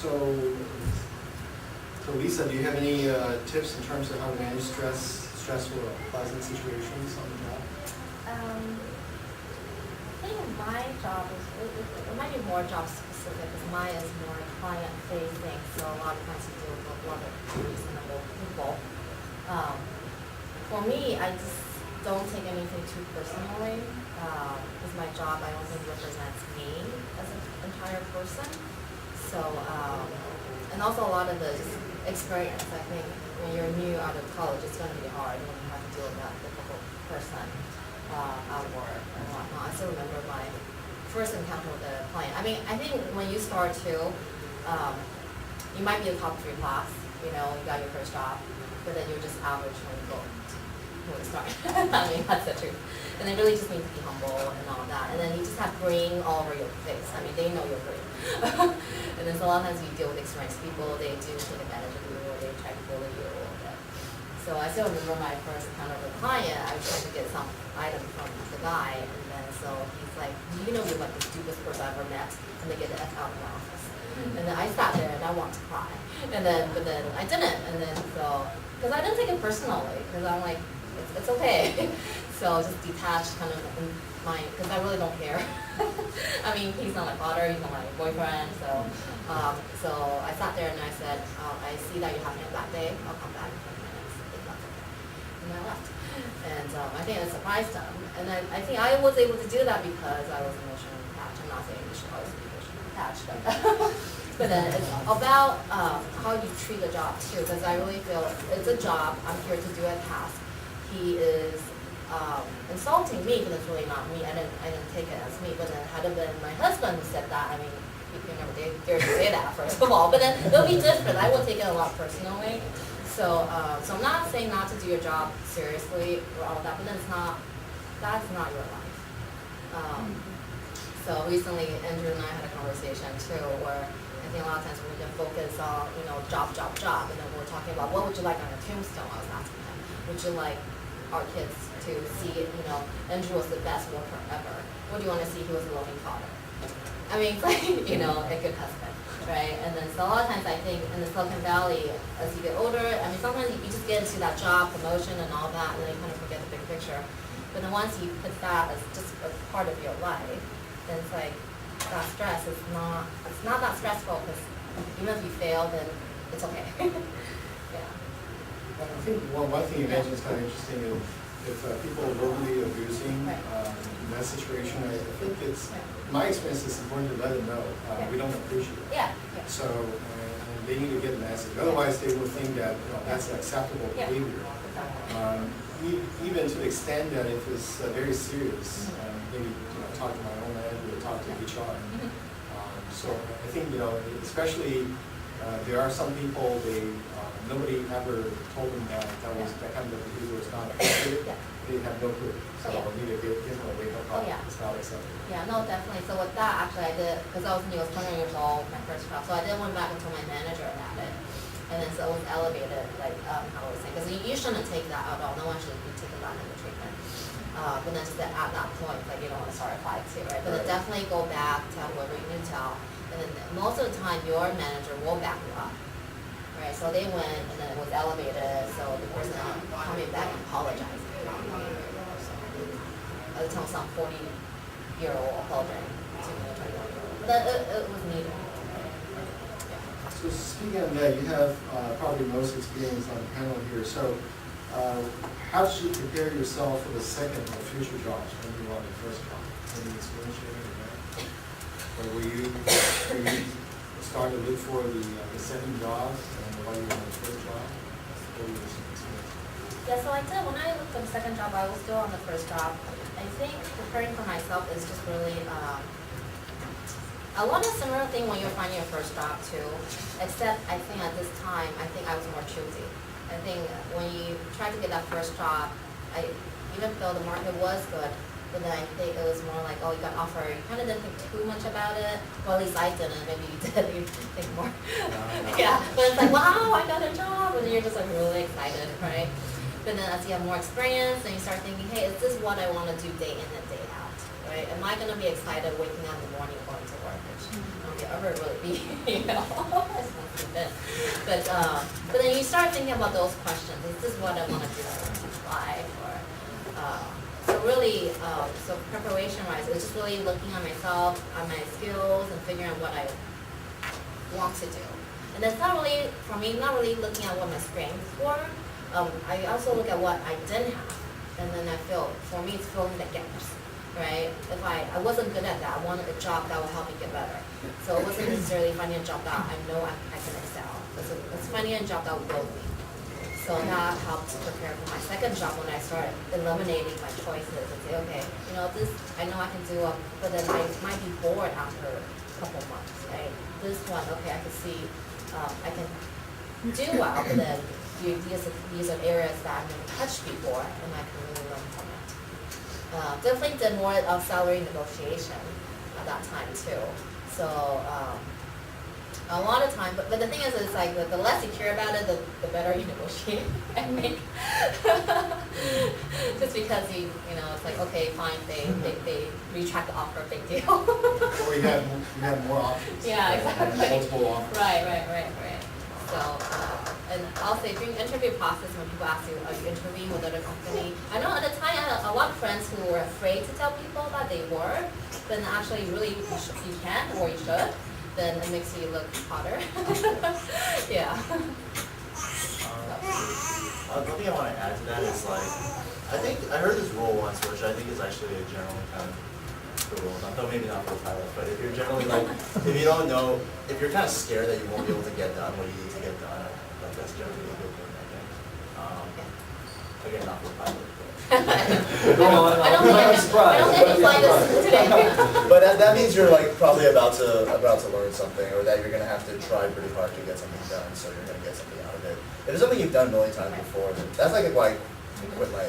So Lisa, do you have any tips in terms of how to manage stressful or pleasant situations on the job? I think my job is, it might be more job specific, because mine is more client facing, so a lot of times you deal with a lot of reasonable people. For me, I just don't take anything too personally, because my job I don't think represents me as an entire person. So, and also a lot of the just experience, I think when you're new out of college, it's going to be hard when you have to deal with that difficult person at work and whatnot. I still remember my first encounter with a client. I mean, I think when you start too, you might be a top 3 class, you got your first job, but then you're just average when you go to start. I mean, that's the truth. And they really just need to be humble and all that. And then you just have green all over your face. I mean, they know you're green. And then so a lot of times you deal with experienced people, they do take advantage of you or they try to bully you a little bit. So I still remember my first encounter with a client. I was trying to get some item from the guy, and then so he's like, you're like the stupidest person I've ever met, and they get the F out of my office. And then I sat there and I wanted to cry. But then I didn't. And then so, because I didn't take it personally, because I'm like, it's okay. So just detached kind of in my, because I really don't care. I mean, he's not my father, he's not my boyfriend. So I sat there and I said, I see that you're having a bad day. I'll come back in 20 minutes. If that's okay. And I left. And I think it surprised him. And I think I was able to do that because I was emotionally attached. I'm not saying you should always be emotionally attached, but but then it's about how you treat the job too. Because I really feel it's a job. I'm here to do a task. He is insulting me, but it's really not me. I didn't take it as me. But then had it been my husband who said that, I mean, you never dare to say that, first of all. But then it'll be different. I will take it a lot personally. So I'm not saying not to do your job seriously or all that, but then that's not your life. So recently, Andrew and I had a conversation too, where I think a lot of times we can focus on, job, and then we're talking about what would you like on your tombstone. I was asking him, would you like our kids to see, Andrew was the best worker ever. What do you want to see? He was a loving father. I mean, it's like, a good husband, right? And then so a lot of times I think in the Silicon Valley, as you get older, I mean, sometimes you just get into that job, promotion and all that, and then you kind of forget the big picture. But then once you put that as just a part of your life, then it's like that stress is it's not that stressful because even if you fail, then it's okay. Yeah. I think one thing you mentioned is kind of interesting. If people are verbally abusing in that situation, I think it's, my experience is important to let them know we don't appreciate it. Yeah. So they need to get the message. Otherwise, they will think that that's acceptable behavior. Even to the extent that if it's very serious, maybe talk to my own manager or talk to HR. So I think especially there are some people nobody ever told them that kind of behavior was not appropriate. They have no clue. So we need to give them a wake up call. It's not acceptable. Yeah, no, definitely. So with that, actually, I did, because I was new, I was 20 years old, my first job. So I did went back and told my manager about it. And then so it was elevated, like how I was saying. Because you shouldn't take that at all. No one should be taking that into treatment. But then just at that point, like you don't want to start a fight too, right? But then definitely go back, tell whoever you need to tell. And then most of the time, your manager will back you up. Right, so they went, and then it was elevated, so the person coming back and apologizing. I was telling some 40-year-old apologizing to me, a 21-year-old. But it was needed. So speaking of that, you have probably most experience on the panel here. So how should you prepare yourself for the second or future jobs when you want the first job? Any experience you have? Or will you start to look for the second job and while you want the first job? Yeah, so I did, when I looked for the second job, I was still on the first job. I think preparing for myself is just really a lot of similar thing when you're finding your first job too, except I think at this time, I think I was more choosy. I think when you try to get that first job, even though the market was good, but then I think it was more like, oh, you got offered. You kind of didn't think too much about it. Well, at least I didn't. Maybe you did. You think more. Yeah, but it's like, wow, I got a job. And you're just like really excited, right? But then as you have more experience, and you start thinking, hey, is this what I want to do day in and day out, right? Am I gonna be excited waking up in the morning going to work? Which I don't think I'll ever really be, you know, it's not been. But then you start thinking about those questions. Is this what I want to do in life? Or so really, so preparation-wise, it's just really looking at myself, at my skills, and figuring out what I want to do. And it's not really, for me, not really looking at what my strengths were. I also look at what I didn't have, and then I feel, for me, it's filling the gaps, right? If I wasn't good at that, I wanted a job that would help me get better. So it wasn't necessarily finding a job that I know I can excel. It's finding a job that will build me. So that helped prepare for my second job when I started eliminating my choices and say, okay, you know, this, I know I can do it, but then I might be bored after a couple months, right? This one, okay, I can see, I can do well, but then these are areas that I've never touched before, and I can really learn from it. Definitely did more salary negotiation at that time too. So a lot of time, but the thing is, it's like the less you care about it, the better you negotiate. I think, just because you know, it's like, okay, fine, they retract the offer, big deal. Or you have more options. Yeah, exactly. Multiple offers. Right. So, and also during the interview process, when people ask you, are you interviewing with other company? I know at the time I had a lot of friends who were afraid to tell people that they were, but actually really you can or you should. Then it makes you look hotter. Yeah. One thing I want to add to that is like, I heard this rule once, which I think is actually a generally kind of the rule. Though maybe not for pilot, but if you're generally like, if you don't know, if you're kind of scared that you won't be able to get done what you need to get done, like that's generally a good thing, I think. Again, not for pilot. I don't think I fly this today. But that means you're like probably about to learn something, or that you're gonna have to try pretty hard to get something done, so you're gonna get something out of it. If it's something you've done a million times before, then that's like why I quit my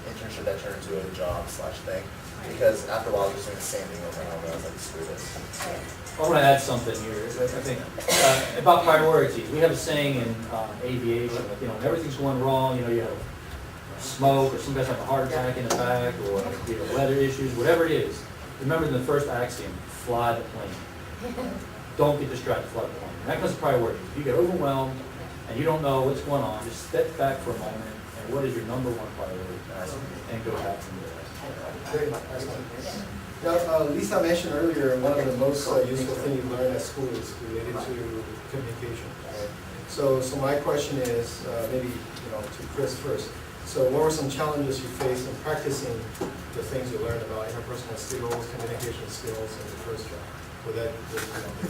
internship that turned into a job / thing. Because after a while, I was just doing the same thing over and over. I was like, screw this. I want to add something here. I think about priorities. We have a saying in aviation, like, you know, when everything's going wrong, you know, you have smoke, or some guys have a heart attack in the back, or you know, weather issues, whatever it is. Remember the first axiom: fly the plane. Don't get distracted, fly the plane. And that comes to priorities. If you get overwhelmed and you don't know what's going on, just step back for a moment and what is your number one priority, and go back from there. Great, excellent. Now, Lisa mentioned earlier, one of the most useful things you learn at school is related to communication. Right? So my question is, maybe to Chris first. So what were some challenges you faced in practicing the things you learned about interpersonal skills, communication skills in your first job? Were that the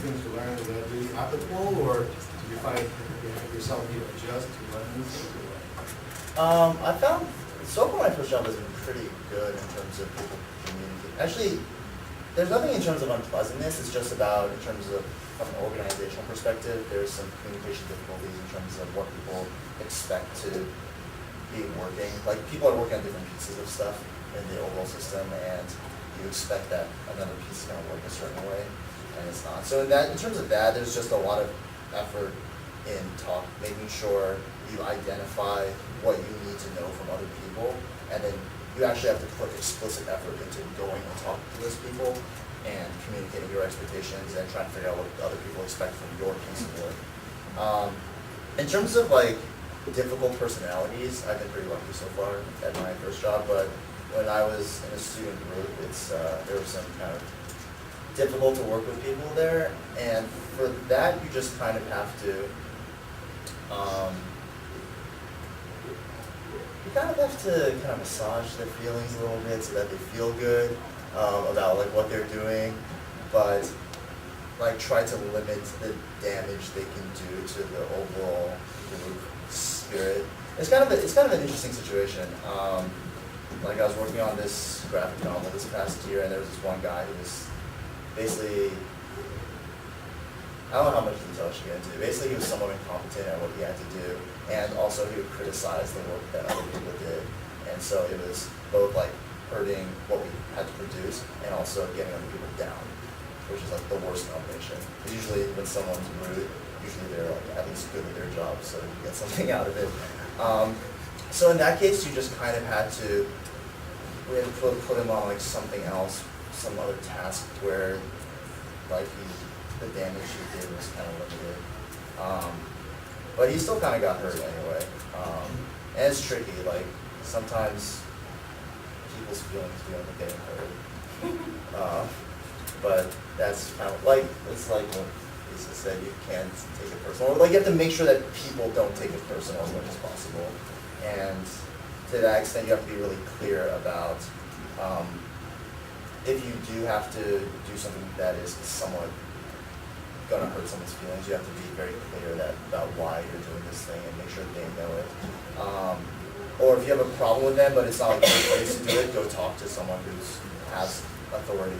things you learned, were that really applicable, or did you find yourself need to adjust to learn these things? I found so far my first job has been pretty good in terms of people communicating. Actually, there's nothing in terms of unpleasantness. It's just about in terms of from an organizational perspective, there's some communication difficulties in terms of what people expect to be working. Like people are working on different pieces of stuff in the overall system, and you expect that another piece is going to work a certain way, and it's not. So in terms of that, there's just a lot of effort in making sure you identify what you need to know from other people, and then you actually have to put explicit effort into going and talking to those people and communicating your expectations and trying to figure out what other people expect from your piece of work. In terms of like difficult personalities, I've been pretty lucky so far at my first job, but when I was in a student group, there was some kind of difficult to work with people there, and for that you just kind of have to massage their feelings a little bit so that they feel good about like what they're doing, but like try to limit the damage they can do to the overall group spirit. It's kind of an interesting situation. Like I was working on this graphic novel this past year, and there was this one guy who was basically, I don't know how much detail I should get into. Basically, he was somewhat incompetent at what he had to do, and also he would criticize the work that other people did. And so it was both like hurting what we had to produce, and also getting other people down, which is like the worst combination. Usually, when someone's rude, usually they're like at least good at their job, so you get something out of it. So in that case, you just kind of had to we had to put him on like something else, some other task where like the damage he did was kind of limited. But he still kind of got hurt anyway. And it's tricky, like sometimes people's feelings do end up getting hurt. But that's kind of like, it's like what Lisa said, you can't take it personal. Like you have to make sure that people don't take it personal as much as possible. And to that extent, you have to be really clear about if you do have to do something that is somewhat gonna hurt someone's feelings, you have to be very clear about why you're doing this thing and make sure that they know it. Or if you have a problem with them, but it's not a good place to do it, go talk to someone who has authority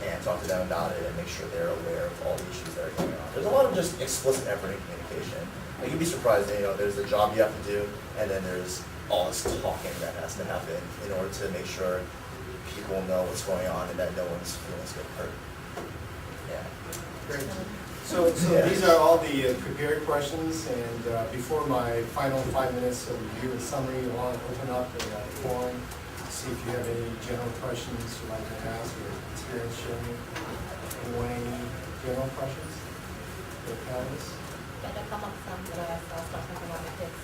and talk to them about it and make sure they're aware of all the issues that are going on. There's a lot of just explicit effort in communication. Like, you'd be surprised, there's a job you have to do, and then there's all this talking that has to happen in order to make sure people know what's going on and that no one's feelings get hurt. Yeah. Great. So these are all the prepared questions, and before my final 5 minutes of review and summary, I want to open up the forum, see if you have any general questions you'd like to ask or experience sharing. Anyone, any general questions for the panelists? Gotta come up with some, but I start thinking about my kids.